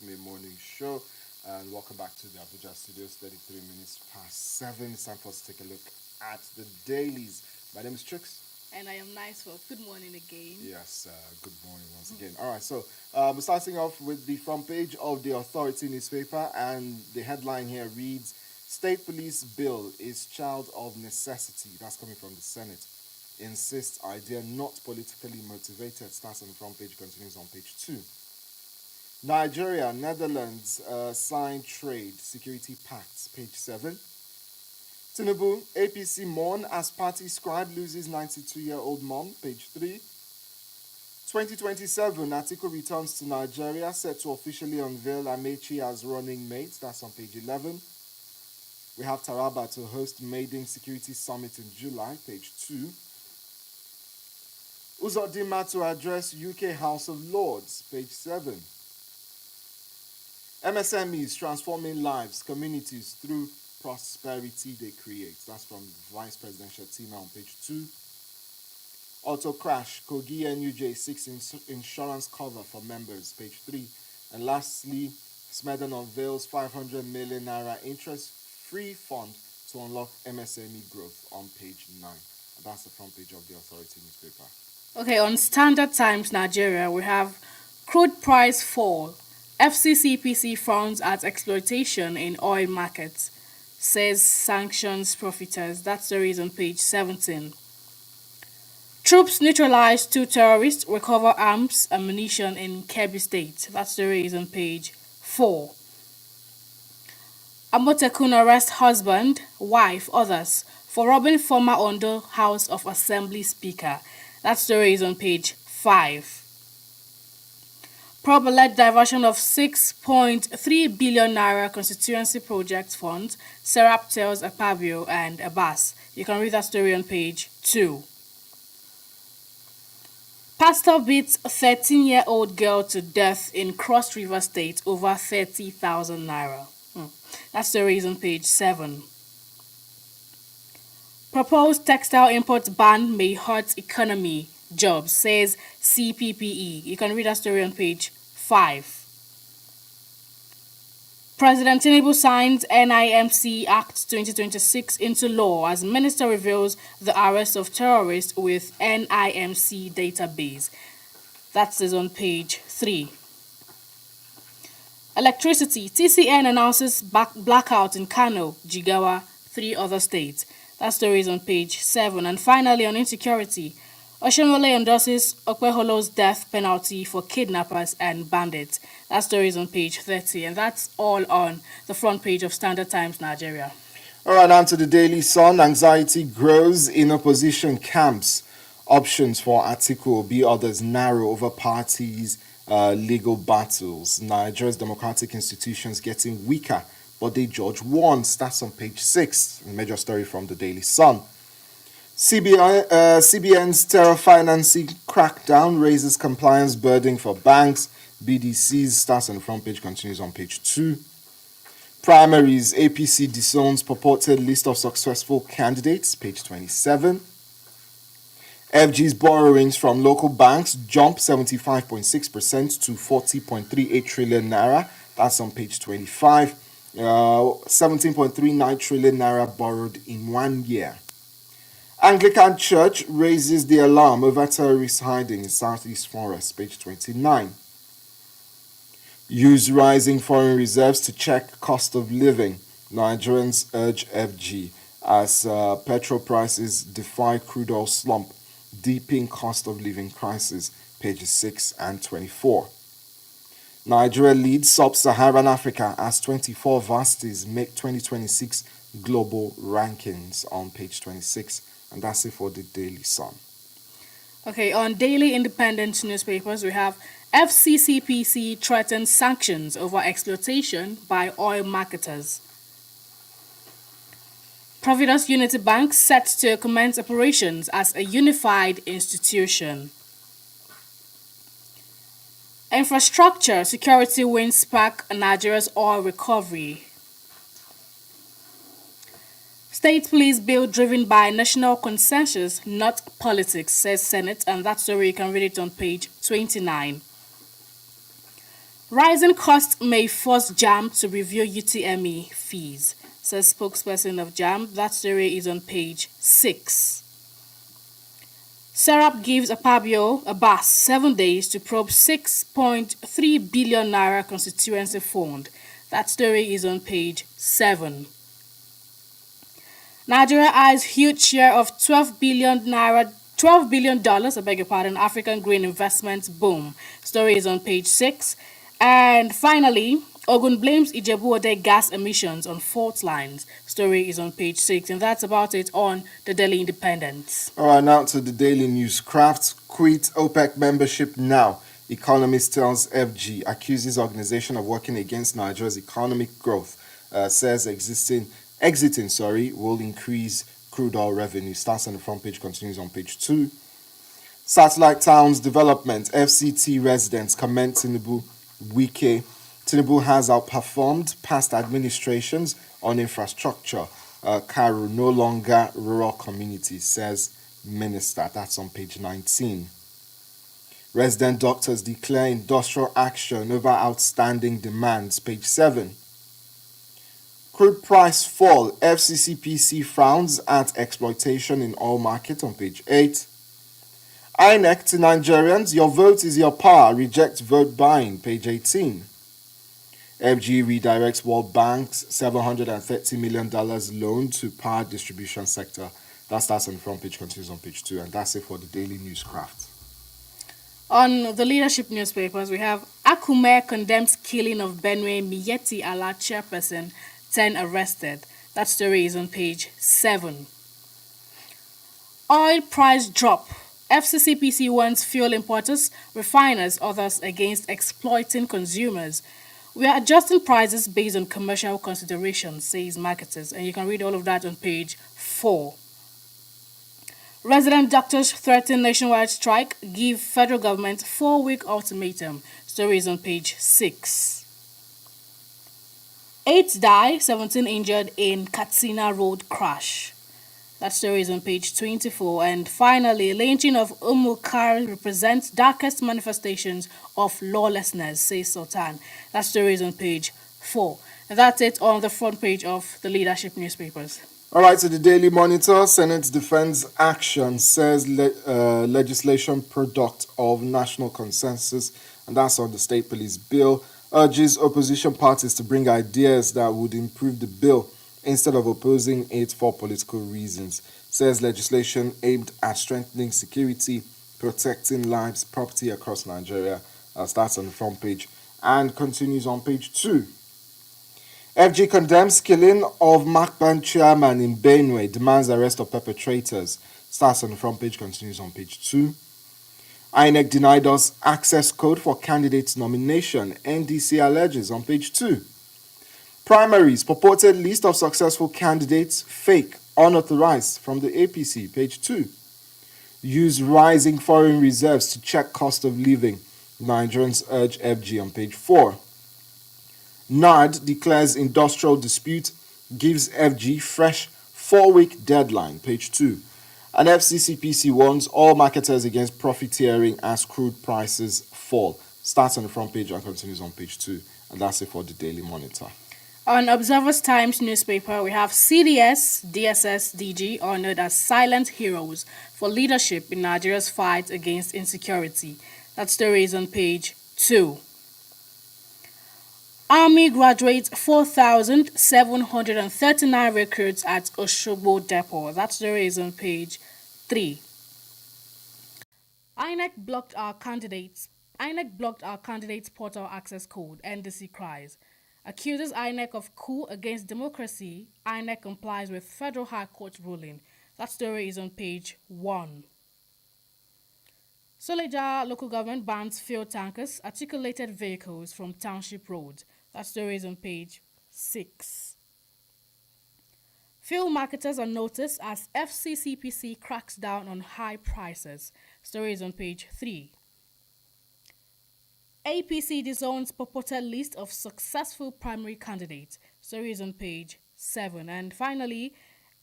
Ultimate Morning Show. And welcome back to the Abuja Studios, 33 minutes past 7. It's time for us to take a look at the dailies. My name is Trix. And I am nice for good morning again. Yes, good morning once again. All right, so we're starting off with the front page of the Authority newspaper, and the headline here reads, State Police Bill is child of necessity. That's coming from the Senate. Insists idea not politically motivated. Starts on the front page, continues on page 2. Nigeria, Netherlands signed trade security pacts, page 7. Tinubu, APC mourn as party scribe loses 92-year-old mom, page 3. 2027, Atiku returns to Nigeria, set to officially unveil Amechi as running mate. That's on page 11. We have Taraba to host Maiden Security Summit in July, page 2. Uzodinma to address UK House of Lords, page 7. MSMEs transforming lives, communities through prosperity they create. That's from Vice Presidential Tina on page 2. Auto crash, Kogi NUJ 6 insurance cover for members, page 3. And lastly, Smeden unveils 500 million naira interest-free fund to unlock MSME growth on page 9. And that's the front page of the Authority newspaper. Okay, on Standard Times Nigeria, we have crude price fall. FCCPC frowns at exploitation in oil markets, says sanctions profiteers. That story is on page 17. Troops neutralize 2 terrorists, recover arms, ammunition in Kebbi State. That story is on page 4. Amotekun arrests husband, wife, others for robbing former Ondo House of Assembly Speaker. That story is on page 5. Probe-led diversion of 6.3 billion naira constituency project funds, Serap tells Akpabio and Abbas. You can read that story on page 2. Pastor beats 13-year-old girl to death in Cross River State over 30,000 naira. That story is on page 7. Proposed textile import ban may hurt economy, jobs, says CPPE. You can read that story on page 5. President Tinubu signs NIMC Act 2026 into law as minister reveals the arrest of terrorists with NIMC database. That is on page 3. Electricity. TCN announces blackout in Kano, Jigawa, 3 other states. That story is on page 7. And finally, on insecurity, Oshomole endorses Okweholo's death penalty for kidnappers and bandits. That story is on page 30. And that's all on the front page of Standard Times Nigeria. All right, on to the Daily Sun. Anxiety grows in opposition camps. Options for Atiku Obi, others narrow over parties' legal battles. Nigeria's democratic institutions getting weaker, but they judge once. That's on page 6. A major story from the Daily Sun. CBN's terror financing crackdown raises compliance burden for banks. BDCs starts on the front page, continues on page 2. Primaries, APC disowns purported list of successful candidates, page 27. FG's borrowings from local banks jump 75.6% to 40.38 trillion naira. That's on page 25. 17.39 trillion naira borrowed in 1 year. Anglican Church raises the alarm over terrorist hiding in Southeast Forest, page 29. Use rising foreign reserves to check cost of living. Nigerians urge FG as petrol prices defy crude oil slump, deepening cost of living crisis, pages 6 and 24. Nigeria leads sub-Saharan Africa as 24 varsities make 2026 global rankings on page 26. And that's it for the Daily Sun. Okay, on daily independent newspapers, we have FCCPC threatens sanctions over exploitation by oil marketers. Providus Unity Bank set to commence operations as a unified institution. Infrastructure security wins spark Nigeria's oil recovery. State police bill driven by national consensus, not politics, says Senate, and that story you can read it on page 29. Rising costs may force JAM to review UTME fees, says spokesperson of JAM. That story is on page 6. Serap gives Akpabio a bus 7 days to probe 6.3 billion naira constituency fund. That story is on page 7. Nigeria eyes huge share of 12 billion naira $12 billion, I beg your pardon, African green investments boom. Story is on page 6. And finally, Ogun blames Ijebu Ode gas emissions on fault lines. Story is on page 6. And that's about it on the Daily Independent. All right, now to the Daily News. Kraft quit OPEC membership now. Economist tells FG, accuses organization of working against Nigeria's economic growth. Says exiting will increase crude oil revenue. Starts on the front page, continues on page 2. Satellite towns development. FCT residents comment Tinubu Wike. Tinubu has outperformed past administrations on infrastructure. Cairo no longer rural communities, says minister. That's on page 19. Resident doctors declare industrial action over outstanding demands, page 7. Crude price fall. FCCPC frowns at exploitation in oil market, on page 8. INEC to Nigerians, your vote is your power. Reject vote buying, page 18. FG redirects World Bank's $730 million loan to power distribution sector. That starts on the front page, continues on page 2. And that's it for the Daily News Craft. On the leadership newspapers, we have Akume condemns killing of Benue Miyetti Allah chairperson, 10 arrested. That story is on page 7. Oil price drop. FCCPC warns fuel importers, refiners, others against exploiting consumers. We are adjusting prices based on commercial considerations, says marketers, and you can read all of that on page 4. Resident doctors threaten nationwide strike, give federal government 4-week ultimatum. Stories on page 6. 8 die, 17 injured in Katsina Road crash. That story is on page 24. And finally, lynching of Umukar represents darkest manifestations of lawlessness, says Sultan. That story is on page 4. And that's it on the front page of the leadership newspapers. All right, so the Daily Monitor, Senate defends action, says legislation product of national consensus, and that's on the state police bill, urges opposition parties to bring ideas that would improve the bill instead of opposing it for political reasons, says legislation aimed at strengthening security, protecting lives, property across Nigeria, starts on the front page and continues on page 2. FG condemns killing of Macban chairman in Benue, demands arrest of perpetrators. Starts on the front page, continues on page 2. INEC denied us access code for candidates nomination, NDC alleges, on page 2. Primaries, purported list of successful candidates, fake, unauthorized, from the APC, page 2. Use rising foreign reserves to check cost of living, Nigerians urge FG, on page 4. NARD declares industrial dispute, gives FG fresh 4-week deadline, page 2. And FCCPC warns all marketers against profiteering as crude prices fall. Starts on the front page and continues on page 2. And that's it for the Daily Monitor. On Observer's Times newspaper, we have CDS, DSS, DG honored as silent heroes for leadership in Nigeria's fight against insecurity. That story is on page 2. Army graduates 4,739 recruits at Oshobo Depot. That story is on page 3. INEC blocked our candidates portal access code, NDC cries. Accuses INEC of coup against democracy. INEC complies with Federal High Court ruling. That story is on page 1. Suleja local government bans fuel tankers, articulated vehicles from township roads. That story is on page 6. Fuel marketers on notice as FCCPC cracks down on high prices. Story is on page 3. APC disowns purported list of successful primary candidates. Story is on page 7. And finally,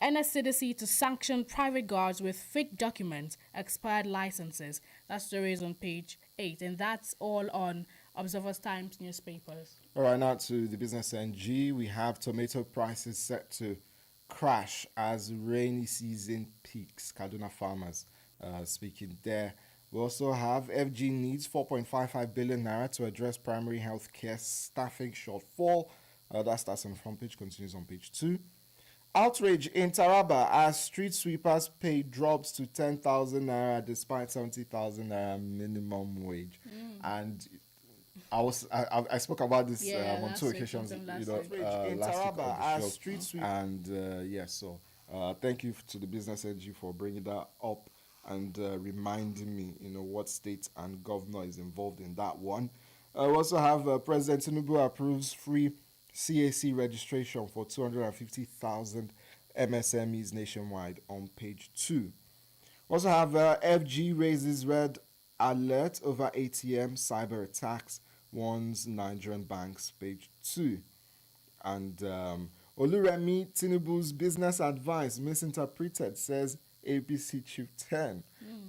NSCDC to sanction private guards with fake documents, expired licenses. That story is on page 8. And that's all on Observer's Times newspapers. All right, now to the business NG. We have tomato prices set to crash as rainy season peaks. Kaduna farmers speaking there. We also have FG needs 4.55 billion naira to address primary health care staffing shortfall. That starts on the front page, continues on page 2. Outrage in Taraba as street sweepers pay drops to 10,000 naira despite 70,000 naira minimum wage. And I spoke about this on two occasions, in last week week of the show. Street sweep. And so thank you to the business NG for bringing that up and reminding me, what state and governor is involved in that one. We also have President Tinubu approves free CAC registration for 250,000 MSMEs nationwide on page 2. We also have FG raises red alert over ATM cyber attacks, warns Nigerian banks, page 2. And Oluremi Tinubu's business advice misinterpreted, says APC Chief 10,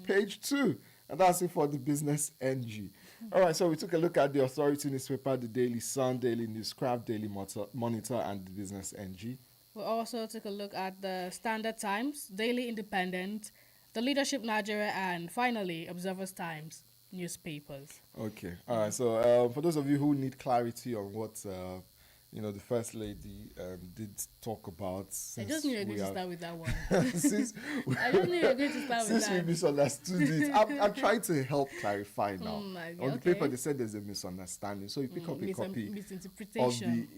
page 2. And that's it for the business NG. All right, so we took a look at the Authority newspaper, the Daily Sun, Daily Newscraft, Daily Monitor, and the business NG. We also took a look at the Standard Times, Daily Independent, the Leadership Nigeria, and finally, Observer's Times newspapers. Okay, all right. So for those of you who need clarity on what the First Lady did talk about, I just knew you were going to start with that one. since I just knew you were going to start with since that. we misunderstood it, I'm trying to help clarify now. Oh my God, On the okay. paper, they said there's a misunderstanding, so you pick up a copy of misinterpretation.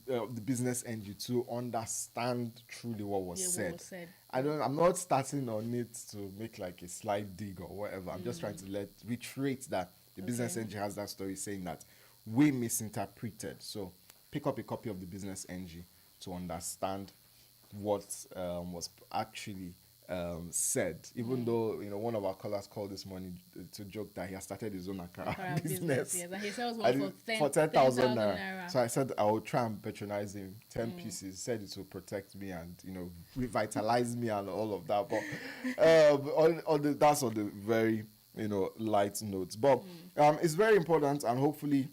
the business NG to understand truly what was said. What was said. I'm not starting on it to make like a slight dig or whatever. I'm just trying to reiterate that the business NG has that story saying that we misinterpreted. So pick up a copy of the business NG to understand what was actually said. Even though one of our callers called this morning to joke that he has started his own Akara business. Yes, and he sells one for 10,000 naira. naira. So I said I will try and patronize him 10 pieces. He said it will protect me and revitalize me and all of that. But that's on the very light notes. But it's very important, and hopefully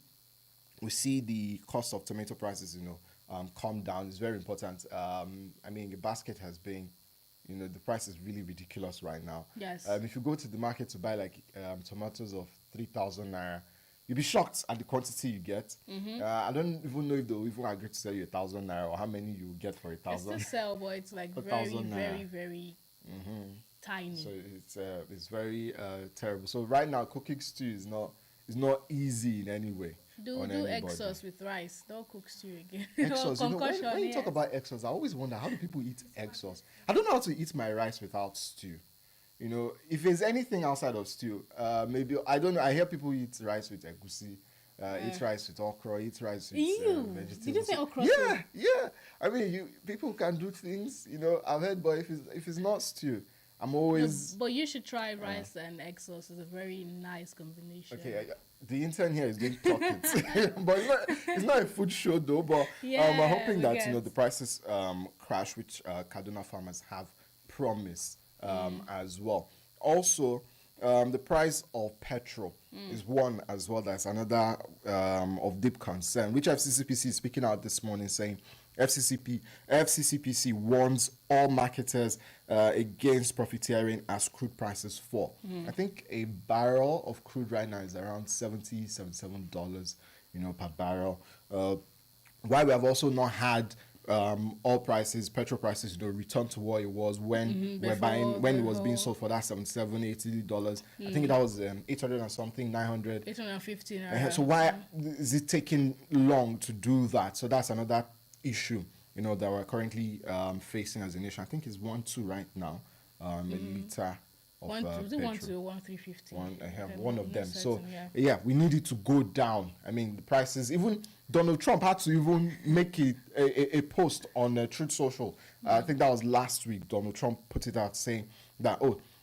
we see the cost of tomato prices come down. It's very important. The basket has been, the price is really ridiculous right now. Yes. If you go to the market to buy tomatoes of 3,000 naira, you'll be shocked at the quantity you get. I don't even know if they'll even agree to sell you 1,000 naira or how many you get for 1,000. It's still sell, but it's like very, 1,000 very, naira. very tiny. So it's very terrible. So right now, cooking stew is not easy in any way. Do egg sauce with rice. Don't cook stew again. Egg sauce. Concoction, When you talk about egg sauce, I always wonder, how do people eat egg sauce? I don't know how to eat my rice without stew. If there's anything outside of stew, maybe, I don't know. I hear people eat rice with egusi, eat rice with okra, eat rice with vegetables. Did you say okra? Yeah. People can do things, I've heard, but if it's not stew, I'm always... But you should try rice and egg sauce. It's a very nice combination. Okay, the intern here is doing pockets. But it's not a food show though, but we're hoping that the prices crash, which Kaduna farmers have promised as well. Also, the price of petrol is one as well. That's another of deep concern, which FCCPC is speaking out this morning saying FCCPC warns all marketers against profiteering as crude prices fall. I think a barrel of crude right now is around $70, $77, per barrel. Why we have also not had oil prices, petrol prices, return to what it was when when it was being sold for that $77, $80. I think that was 800 and something, 900. 850. So why is it taking long to do that? So that's another issue, that we're currently facing as a nation. I think it's 1.2 right now, a liter of petrol. 1.2 or 1.350. One of them. Certain, so we need it to go down. The prices. Even Donald Trump had to even make a post on Truth Social. I think that was last week. Donald Trump put it out saying that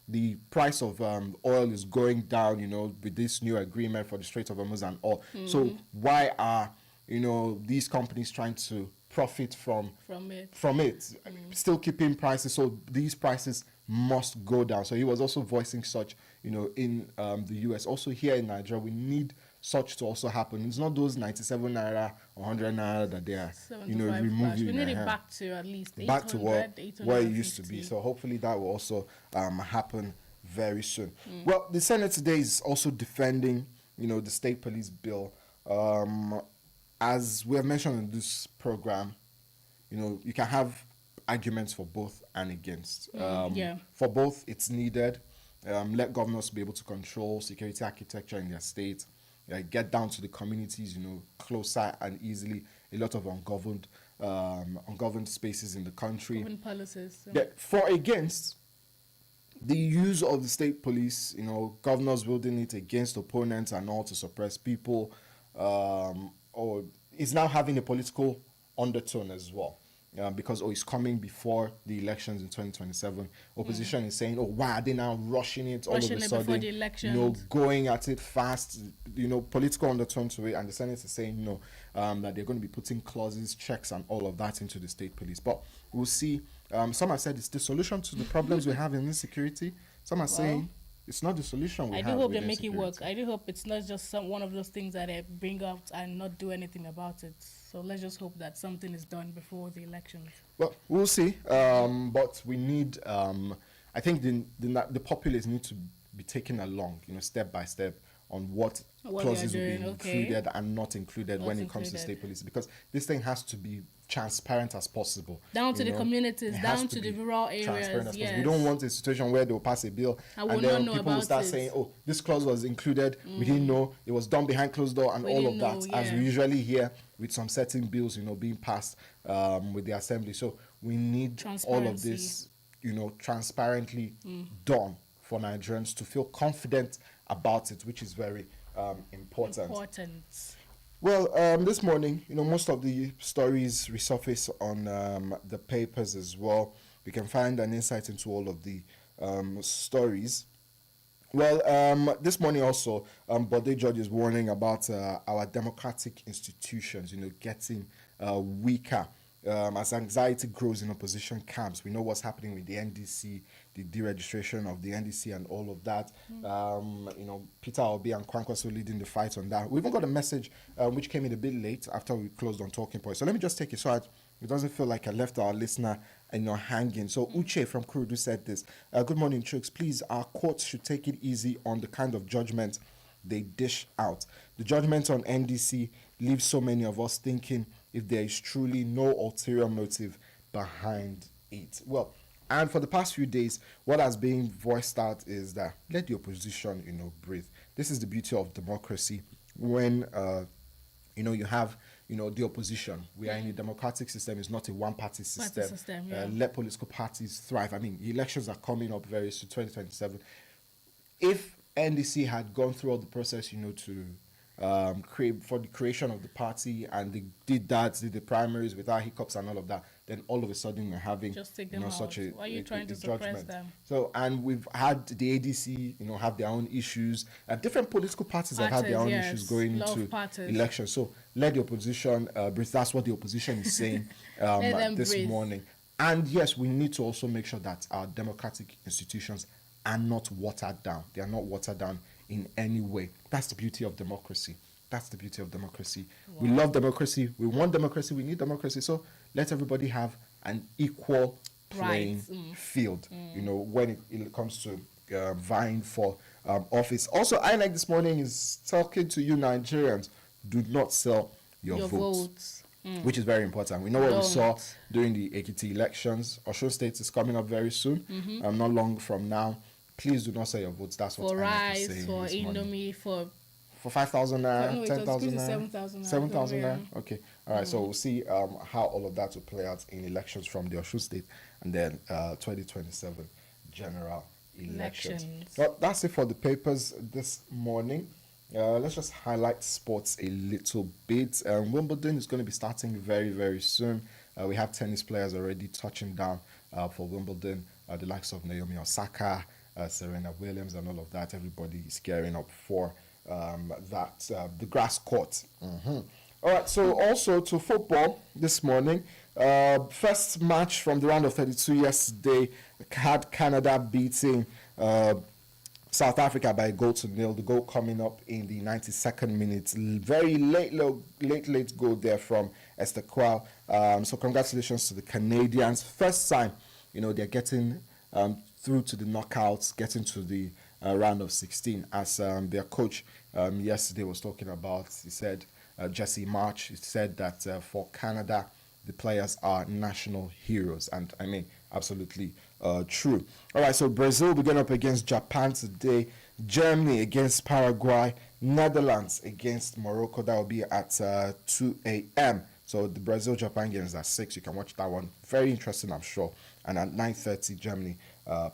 the price of oil is going down. With this new agreement for the Strait of Hormuz and all. So why are these companies trying to profit from it, still keeping prices? So these prices must go down. So he was also voicing such, in the US. Also here in Nigeria, we need such to also happen. It's not those 97 naira or 100 naira that they are, 75 removing. cash. We need it back to at least 800, back to where it used to be. 850. So hopefully that will also happen very soon. Well, the Senate today is also defending, the state police bill. As we have mentioned in this program, you can have arguments for both and against. Yeah. For both, it's needed. Let governors be able to control security architecture in their state. Get down to the communities, closer and easily. A lot of ungoverned spaces in the country. Government policies. So. Yeah, for against the use of the state police, governors wielding it against opponents and all to suppress people, or is now having a political undertone as well. Because it's coming before the elections in 2027. Opposition is saying, why are they now rushing it all of a sudden? Before the elections. Going at it fast, political undertone to it. And the Senate is saying no, that they're going to be putting clauses, checks, and all of that into the state police. But we'll see. Some have said it's the solution to the problems we have in insecurity. Some are saying it's not the solution we have. I do hope they make it work. I do hope it's not just one of those things that they bring out and not do anything about it. So let's just hope that something is done before the elections. Well, we'll see. But we need, I think the populace need to be taken along, step by step on what clauses will be included and not included when it comes to state police. Because this thing has to be transparent as possible. Down to the communities, down to the rural areas. Yes. We don't want a situation where they'll pass a bill and then people will start saying, this clause was included, we didn't know, it was done behind closed door and all of that, as we usually hear with some certain bills, being passed with the assembly. So we need all of this, transparently done for Nigerians to feel confident about it, which is very important. Well, this morning, most of the stories resurface on the papers as well. We can find an insight into all of the stories. Well, this morning also, Bode George is warning about our democratic institutions, getting weaker. As anxiety grows in opposition camps, we know what's happening with the NDC, the deregistration of the NDC and all of that. Peter Obi and Kwankwaso leading the fight on that. We even got a message which came in a bit late after we closed on Talking Point. So let me just take it so it doesn't feel like I left our listener hanging. So Uche from Kurudu said this. Good morning, Chooks. Please, our courts should take it easy on the kind of judgment they dish out. The judgment on NDC leaves so many of us thinking if there is truly no ulterior motive behind it. Well, and for the past few days, what has been voiced out is that let the opposition, breathe. This is the beauty of democracy. When, you have, the opposition. We are in a democratic system. It's not a one-party system. Let political parties thrive. I mean, elections are coming up very soon, 2027. If NDC had gone through all the process, to create for the creation of the party, and they did the primaries without hiccups and all of that, then all of a sudden we're having such a, why are you trying to suppress them? So, and we've had the ADC, have their own issues. Different political parties have had their own issues going into elections. So let the opposition breathe. That's what the opposition is saying this morning. And yes, we need to also make sure that our democratic institutions are not watered down. They are not watered down in any way. That's the beauty of democracy. Wow. We love democracy. We want democracy. We need democracy. So let everybody have an equal playing field, when it comes to vying for office. Also, INEC this morning is talking to you Nigerians. Do not sell your votes. Which is very important. We know what we saw during the Ekiti elections. Osun State is coming up very soon. Not long from now. Please do not sell your votes. That's what INEC is saying. For rice, for Indomie, for 5,000 naira, 10,000 naira, 7,000 naira. 7,000 naira. Okay. All right. So we'll see how all of that will play out in elections from the Osun State and then 2027 general elections. Well, that's it for the papers this morning. Let's just highlight sports a little bit. Wimbledon is going to be starting very, very soon. We have tennis players already touching down for Wimbledon, the likes of Naomi Osaka, Serena Williams, and all of that. Everybody is gearing up for the grass court. All right, so also to football this morning. First match from the round of 32 yesterday had Canada beating South Africa by a goal to nil. The goal coming up in the 92nd minute. Very late goal there from Esther Kwao. So congratulations to the Canadians. First time, they're getting through to the knockouts, getting to the round of 16. As their coach yesterday was talking about, he said, Jesse March, he said that for Canada, the players are national heroes. And I mean, absolutely true. All right, so Brazil will be going up against Japan today. Germany against Paraguay. Netherlands against Morocco. That will be at 2 a.m. So the Brazil-Japan game is at 6. You can watch that one. Very interesting, I'm sure. And at 9:30, Germany,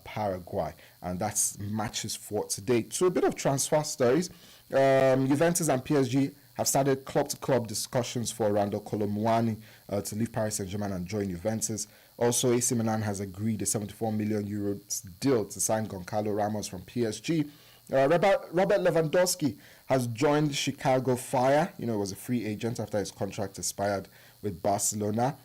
Paraguay. And that's matches for today. So a bit of transfer stories. Juventus and PSG have started club-to-club discussions for Randall Kolo Muani to leave Paris Saint-Germain and join Juventus. Also, AC Milan has agreed a 74 million euro deal to sign Goncalo Ramos from PSG. Robert Lewandowski has joined Chicago Fire. Was a free agent after his contract expired with Barcelona.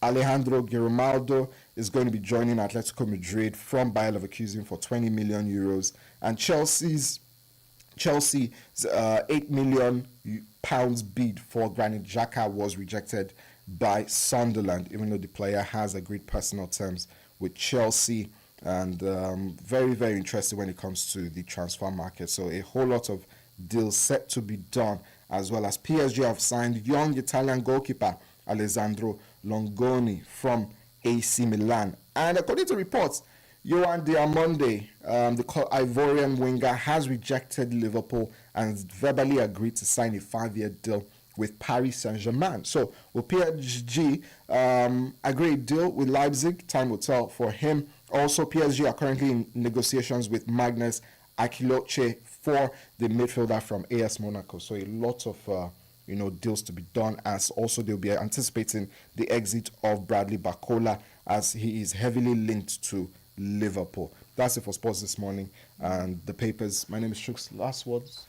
Alejandro Grimaldo is going to be joining Atletico Madrid from Bayer Leverkusen for 20 million euros. And Chelsea's 8 million pounds bid for Granit Xhaka was rejected by Sunderland, even though the player has agreed personal terms with Chelsea. And very, very interesting when it comes to the transfer market. So a whole lot of deals set to be done, as well as PSG have signed young Italian goalkeeper Alessandro Longoni from AC Milan. And according to reports, Yohan Diamonde, the Ivorian winger, has rejected Liverpool and verbally agreed to sign a 5-year deal with Paris Saint-Germain. So will PSG agree a deal with Leipzig? Time will tell for him. Also, PSG are currently in negotiations with Magnus Akiloche for the midfielder from AS Monaco. So a lot of deals to be done, as also they'll be anticipating the exit of Bradley Barcola, as he is heavily linked to Liverpool. That's it for sports this morning and the papers. My name is Shooks. Last words.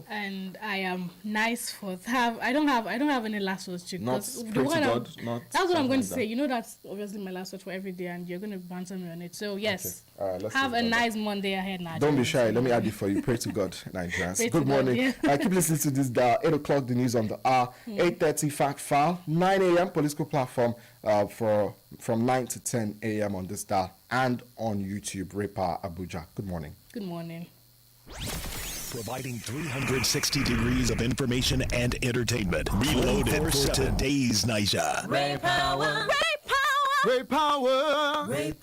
And I am nice for that. I don't have any last words, Chuk. Not pray to God. That's what I'm going to say. That's obviously my last word for every day, and you're going to banter me on it. So yes, okay. All right, let's have a nice Monday ahead, Nigerians. Don't be shy. Let me add it for you. Pray to God, Nigerians. Good morning. God, yeah. Keep listening to this dial. 8 o'clock, the news on the hour. 8:30, Fact File. 9 a.m. political platform from 9 to 10 a.m. on this dial and on YouTube. Repa Abuja. Good morning. Good morning. Providing 360 degrees of information and entertainment. Reloaded for today's Niger. Ray Power. Ray Power. Ray Power. Ray Power.